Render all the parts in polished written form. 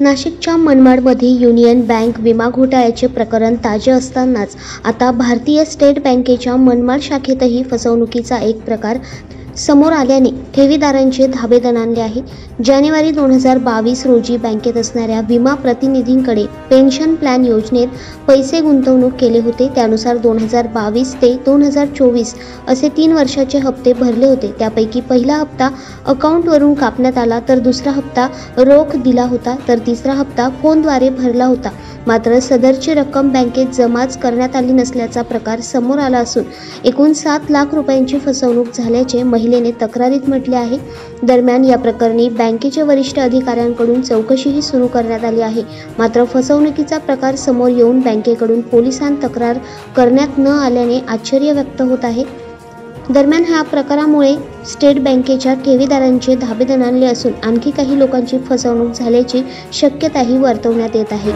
नाशिकच्या मनमाडमध्ये union bank विमा घोटाळ्याचे प्रकरण ताजे असतानाच आता भारतीय स्टेट बँकेच्या मनमाड शाखेतही फसवणुकीचा एक प्रकार समोर आल्याने ठेवीदारांचे धाबे दणाणले आहे। जानेवारी 2022 रोजी बँकेत असणाऱ्या विमा प्रतिनिधींकडे पेन्शन प्लॅन योजनेत पैसे गुंतवणूक केले होते। त्यानुसार 2022 ते 2024 असे 3 वर्षाचे हप्ते भरले होते। त्यापैकी पहिला हप्ता अकाउंटवरून कापण्यात आला, तर दुसरा हप्ता रोख दिला होता, तर तिसरा हप्ता फोनद्वारे भरला होता। मात्र सदरची रक्कम बँकेत जमाच करण्यात आली नसल्याचा प्रकार समोर आला असून एकूण 7 लाख रुपयांची फसवणूक झाल्याचे महिलेने तक्रारीत म्हटले आहे। दरम्यान या प्रकरणी बँकेच्या वरिष्ठ अधिकाऱ्यांकडून चौकशीही सुरू करण्यात आली आहे। मात्र फसवणुकीचा प्रकार समोर येऊन बँकेकडून पोलिसांत तक्रार करण्यात न आल्याने आश्चर्य व्यक्त होत आहे। दरम्यान ह्या प्रकारामुळे स्टेट बँकेच्या ठेवीदारांचे धाबे दणाणले असून आणखी काही लोकांची फसवणूक झाल्याची शक्यताही वर्तवण्यात येत आहे।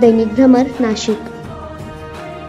दैनिक भ्रमर, नाशिक।